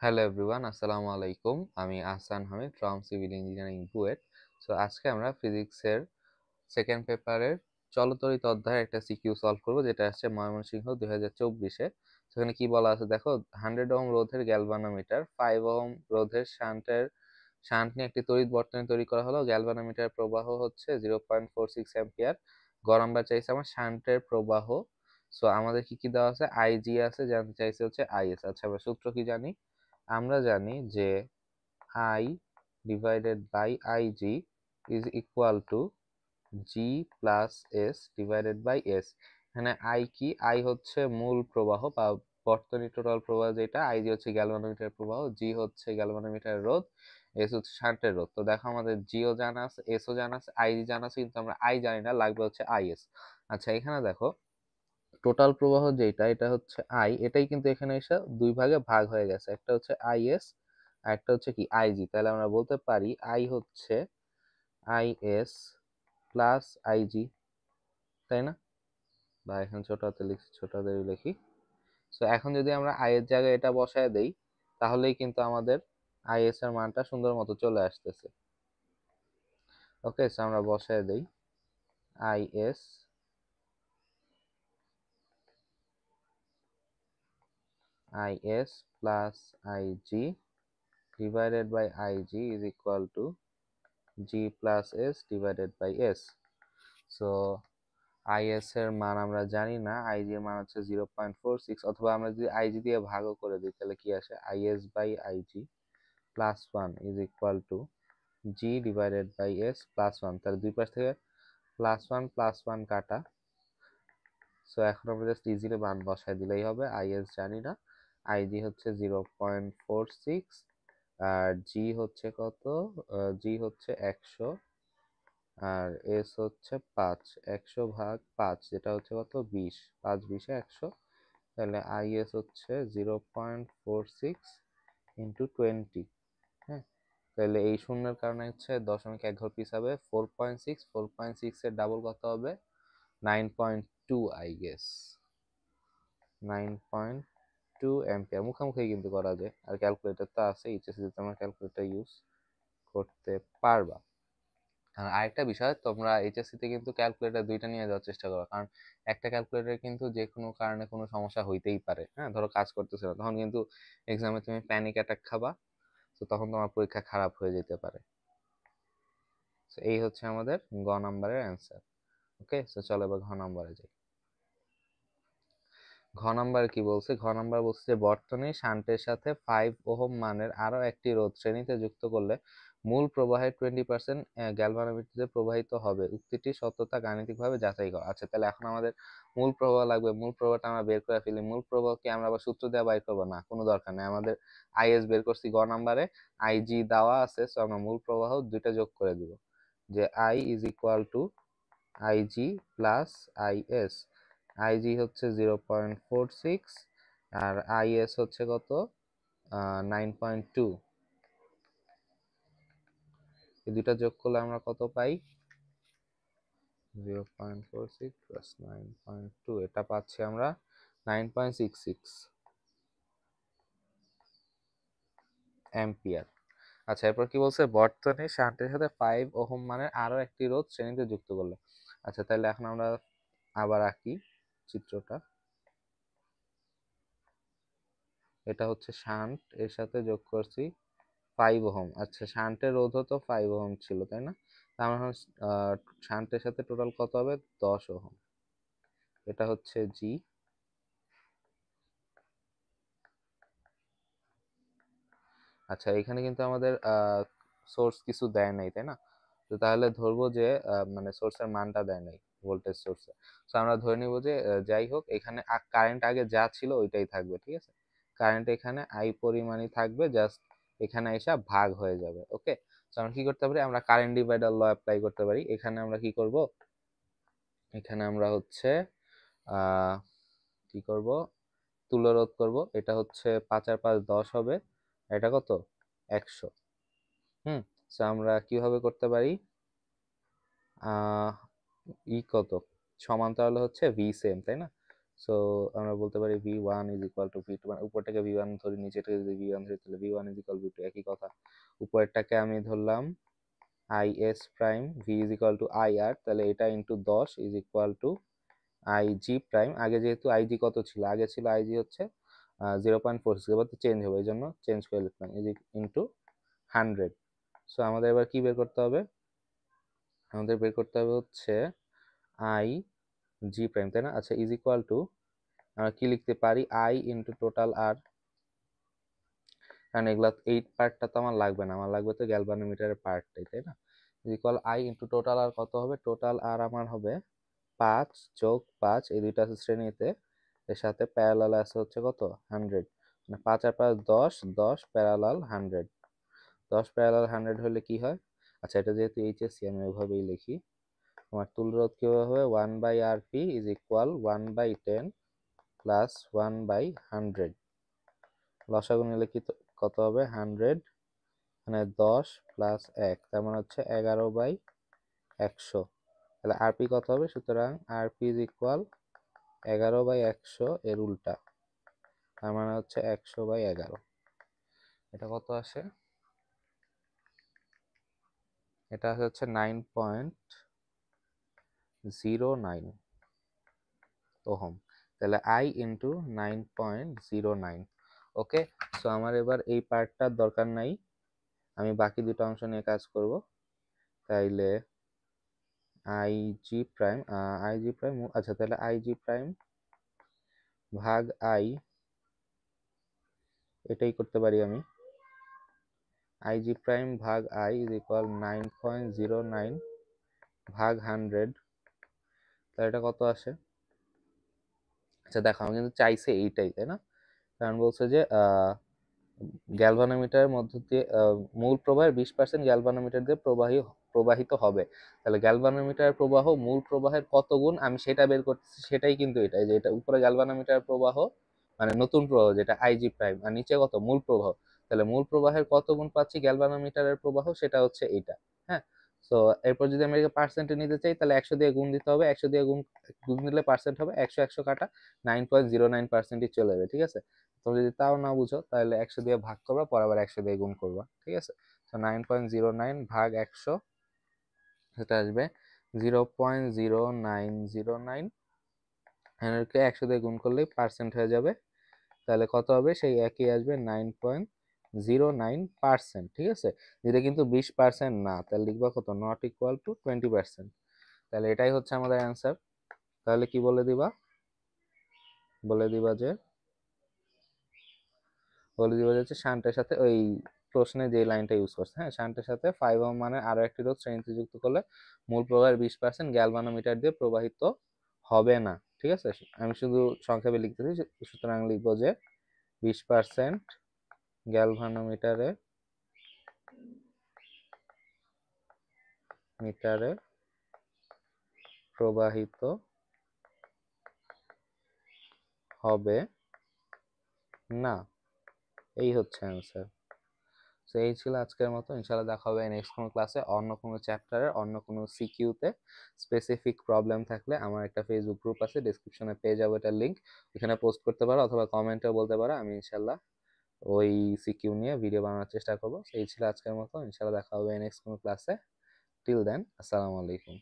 Hello everyone, আসসালামু আলাইকুম। আমি Ahsan Hamid from civil engineering BUET. So আজকে আমরা ফিজিক্সের সেকেন্ড পেপারের চলতরিত অধ্যায়ের একটা সিকিউ সলভ করব, যেটা আসছে ময়মনসিংহ 2024-এ। সেখানে কি বলা আছে দেখো, 100 ওহম রোধের গ্যালভানোমিটার, 5 ওহম রোধের শান্ট নিয়ে একটি তড়িৎ বর্তনী তৈরি করা হলো। গ্যালভানোমিটার প্রবাহ হচ্ছে 0.46 অ্যাম্পিয়ার। গ নাম্বার চাইছে আমার শান্টের প্রবাহ। সো আমাদের কি কি দেওয়া আছে, আইজি আছে, জানতে চাইছে হচ্ছে আইএস। আচ্ছা, আমরা সূত্র কি জানি? আমরা জানি যে I divided by IG is equal to G plus S divided by S. এখানে আই কি? আই হচ্ছে মূল প্রবাহ বা বর্তনী টোটাল প্রবাহ যেটা, আইজি হচ্ছে গ্যালভানোমিটার প্রবাহ, জি হচ্ছে গ্যালভানোমিটার রোধ, এস হচ্ছে শান্টের রোধ। তো দেখো আমাদের জিও জানা আছে, এসও জানা আছে, আইজি জানা আছে, কিন্তু আমরা আই জানি না, লাগবে হচ্ছে আইএস। আচ্ছা, এখানে দেখো টোটাল প্রবাহ যেটা, এটা হচ্ছে আই, এটাই কিন্তু এখানে এসে দুই ভাগে ভাগ হয়ে গেছে, একটা হচ্ছে আইএস আর একটা হচ্ছে কি আইজি। তাহলে আমরা বলতে পারি আই হচ্ছে আইএস প্লাস আইজি, তাই না? বা এখানে ছোট হাতে লিখছি, ছোট হাতে লিখি। সো এখন যদি আমরা আই এর জায়গায় এটা বসায় দেই, তাহলেই কিন্তু আমাদের আইএস এর মানটা সুন্দর মতো চলে আসতেছে। ওকে, সো আমরা বসায় দেই is is plus IG divided by Ig is equal to G plus S divided by S. So IS এর মান আমরা জানি না, IG এর মান হচ্ছে 0.46, অথবা আমরা যদি IG দিয়ে ভাগও করে দিই তাহলে কি আসে, IS by IG plus 1 is equal to G divided by S plus 1। তাহলে দুই পাশ থেকে প্লাস ওয়ান কাটা। সো এখন আমরা জাস্ট ইজিলি মান বসায় দিলেই হবে। IS জানি না, IG হচ্ছে 0.46, আর জি হচ্ছে কত? জি হচ্ছে 100, আর এস হচ্ছে 5। 100 ভাগ 5 যেটা হচ্ছে কত? 20। 5 20 100। তাহলে আইএস হচ্ছে 0.46 ইন্টু 20। হ্যাঁ, তাহলে এই শূন্যের কারণে হচ্ছে দশমিক এক ঘর পিছাবে। 4.6, 4.6 এর ডাবল কত হবে? 9.2, আই গেস 9.2 অ্যাম্পিয়ার। মুখামুখি কিন্তু করা যায়, আর ক্যালকুলেটর তো আছে, এইচএসসি তে তোমরা ক্যালকুলেটর ইউজ করতে পারবা। আর আরেকটা বিষয়, তোমরা এইচএসসি তে কিন্তু ক্যালকুলেটর দুইটা নিয়ে যাওয়ার চেষ্টা করো, কারণ একটা ক্যালকুলেটর কিন্তু যে কোনো কারণে কোনো সমস্যা হইতেই পারে। হ্যাঁ, ধরো কাজ করতেছে না, তখন কিন্তু এক্সামে তুমি প্যানিক অ্যাটাক খাবা, তো তখন তোমার পরীক্ষা খারাপ হয়ে যেতে পারে। তো এই হচ্ছে আমাদের গ নাম্বারের অ্যান্সার। ওকে, তো চলো এবার ঘ নাম্বারে যাই। ঘ নাম্বার কি বলছে? ঘ নাম্বার বলছে যে বর্তনী শান্টের সাথে 5 ওহম মানের আরো একটি রোধ শ্রেণীতে যুক্ত করলে মূল প্রবাহের 20% গ্যালভানোমিটারে প্রবাহিত হবে। উক্তিটির সত্যতা গাণিতিকভাবে যাচাই করা। আচ্ছা, তাহলে এখন আমাদের মূল প্রবাহ লাগবে। মূল প্রবাহটা আমরা বের করে ফেলি। মূল প্রবাহ কি আমরা আবার সূত্র দিয়ে বাইর করবো? না, কোনো দরকার নেই, আমাদের আইএস বের করছি। গ নাম্বারে আইজি দেওয়া আছে, সো আমরা মূল প্রবাহ দুইটা যোগ করে দিব, যে I is equal two IG plus is. IG হচ্ছে 0.46, আর আইএস হচ্ছে কত? 9.2। এই দুটা যোগ করলে আমরা কত পাই? 0.46 প্লাস 9.2, এটা পাচ্ছি আমরা 9.66 অ্যাম্পিয়ার। আচ্ছা, এরপর কি বলছে? বর্তনী শান্টের সাথে 5 ওহম মানের আরো একটি রোধ শ্রেণীতে যুক্ত করলে। আচ্ছা, তাহলে এখন আমরা আবার আঁকি চিত্রটা। এটা হচ্ছে শান্ট, এর সাথে যোগ করছি 5 ওহম। আচ্ছা, শান্টের রোধও তো 5 ওহম ছিল, তাই না? তার মানে শান্টের সাথে টোটাল কত হবে? 10 ওহম। এটা হচ্ছে জি। আচ্ছা, এখানে কিন্তু আমাদের সোর্স কিছু দেয় নাই, তাই না? তো তাহলে ধরবো যে মানে সোর্সের মানটা দেয় নাই, ভোল্টেজ সোর্সে। তো আমরা ধরে নিব যে যাই হোক, এখানে কারেন্ট আগে যা ছিল ওইটাই থাকবে, ঠিক আছে? কারেন্ট এখানে আই পরিমাণই থাকবে, জাস্ট এখানে এসে ভাগ হয়ে যাবে। ওকে, তো আমরা কি করতে পারি? আমরা কারেন্ট ডিভাইডার ল অ্যাপ্লাই করতে পারি। এখানে আমরা কি করব? এখানে আমরা হচ্ছে আহ কি করব? তুল্যরোধ করব। এটা হচ্ছে 5 আর 5 10 হবে, এটা কত? 100। হুম, সো আমরা কিভাবে করতে পারি? আহ কত সমান্তরাল হচ্ছে ভি সেম, তাই না? সো আমরা বলতে পারি v1 is equal two v2, মানে উপরটাকে v1 ধরি, নিচেটাকে যদি v1 ধরি তাহলে v1 ইজ ইকুয়াল v2, একই কথা। উপরেরটাকে আমি ধরলাম is prime, v is equal two ir, তাহলে এটা into 10 is equal two ig prime. আগে যেহেতু ig কত ছিল, আগে ছিল ig হচ্ছে 0.46, এবার তো চেঞ্জ হবে, এই জন্য চেঞ্জ করে লিখলাম ইজ ইন্টু 100। সো আমাদের এবার কি বের করতে হবে, আমাদের বের করতে হবে হচ্ছে i g প্রাইম, তাই না? আচ্ছা, ইজ ইকুয়াল টু আমরা কি লিখতে পারি, i ইন্টু টোটাল আর, কারণ এগুলা এই পার্টটা তো আমার লাগবে না, আমার লাগবে তো গ্যালভানোমিটারের পার্টটাই, তাই না? Is equal i into total আর, কত হবে, টোটাল আর আমার হবে 5 যোগ 5, এই দুইটা আছে শ্রেণীতে, এর সাথে প্যারালাল আছে হচ্ছে কত, 100, মানে 5 আর 5 10, 10 প্যারালাল 100, 10 প্যারালাল 100 হলে কি হয়, আচ্ছা এটা যেহেতু এইচএসসি আমি ওইভাবেই লিখি, আমার তুল রোধ কিভাবে হবে, 1/rp ইজ ইকুয়াল 1/10 প্লাস 1/100, লসাগু নিলে কি কত হবে, 100, মানে 10 প্লাস 1, তার মানে হচ্ছে 11/100, তাহলে আরপি কত হবে, সুতরাং আরপি ইজ ইকুয়াল 11/100 এর উল্টা, তার মানে হচ্ছে 100/11। এটা কত আসে, এটা হচ্ছে 9.09 ওহম, তাহলে i ইন্টু 9.09। ওকে, সো আমার এবার এই পার্টটার দরকার নাই, আমি বাকি দুটো অংশ নিয়ে কাজ করব। তাইলে ig প্রাইম, আচ্ছা তাহলে ig প্রাইম ভাগ i, এটাই করতে পারি আমি, ig প্রাইম ভাগ i ইজ ইকুয়াল 9.09 ভাগ 100, তাহলে এটা কত আসে, আচ্ছা দেখো আমি কিন্তু চাইছে এইটাই, তাই না? কারণ বলছে যে গ্যালভানোমিটারের মধ্য দিয়ে মূল প্রবাহের 20% গ্যালভানোমিটার দিয়ে প্রবাহিত হবে, তাহলে গ্যালভানোমিটারের প্রবাহ মূল প্রবাহের কত গুণ আমি সেটা বের করতেছি, সেটাই কিন্তু এটা, যে এটা উপরে গ্যালভানোমিটারের প্রবাহ মানে নতুন প্রবাহ যেটা আইজি প্রাইম, আর নিচে কত, মূল প্রবাহ, তাহলে মূল প্রবাহের কত গুণ পাচ্ছি গ্যালভানোমিটারের প্রবাহ, সেটা হচ্ছে এইটা। হ্যাঁ, তো এরপর যদি আমি পার্সেন্টে নিতে চাই তাহলে 100 দিয়ে গুণ দিতে হবে, 100 দিয়ে গুণ গুণ দিলে পার্সেন্ট হবে, 100 100 কাটা 9.09% চলে যাবে, ঠিক আছে? তুমি যদি তাও না বুঝো তাহলে 100 দিয়ে ভাগ করবা, পর আবার 100 দিয়ে গুণ করবা, ঠিক আছে? তো 9.09 ভাগ 100, সেটা আসবে 0.0909, এটাকে 100 দিয়ে গুণ করলেই পার্সেন্ট হয়ে যাবে, তাহলে কত হবে, সেই একই আসবে 9.09%, ঠিক আছে? যেটা কিন্তু 20% না, তাহলে লিখবা কত, নট ইকুয়াল টু 20%, তাহলে এটাই হচ্ছে আমাদের অ্যান্সার। তাহলে কি বলে দিবা, বলে দিবা যে হচ্ছে শান্টের সাথে ওই প্রশ্নে যে লাইনটা ইউজ করছে, হ্যাঁ, শান্টের সাথে 5 ওহম মানে আরো একটি রোধ শ্রেণীতে যুক্ত করলে মূল প্রবাহের 20% গ্যালভানোমিটার দিয়ে প্রবাহিত হবে না, ঠিক আছে? আমি শুধু সংক্ষেপে লিখতেছি, সুতরাং লিখবো যে 20% গ্যালভানোমিটারে প্রবাহিত হবে না, এই হচ্ছে অ্যান্সার। তো এই ছিল আজকের মতো, ইনশাআল্লাহ দেখা হবে নেক্সট কোনো ক্লাসে, অন্য কোনো চ্যাপ্টারের অন্য কোনো সিকিউতে। স্পেসিফিক প্রবলেম থাকলে আমার একটা ফেসবুক গ্রুপ আছে, ডেসক্রিপশনে পেয়ে যাবো এটার লিঙ্ক, ওখানে পোস্ট করতে পারো অথবা কমেন্টেও বলতে পারো, আমি ইনশাআল্লাহ ওই সিকিউ নিয়ে ভিডিও বানানোর চেষ্টা করবো। এই ছিল আজকের মতো, ইনশাআল্লাহ দেখা হবে নেক্সট কোনো ক্লাসে। টিল দেন, আসসালামু আলাইকুম।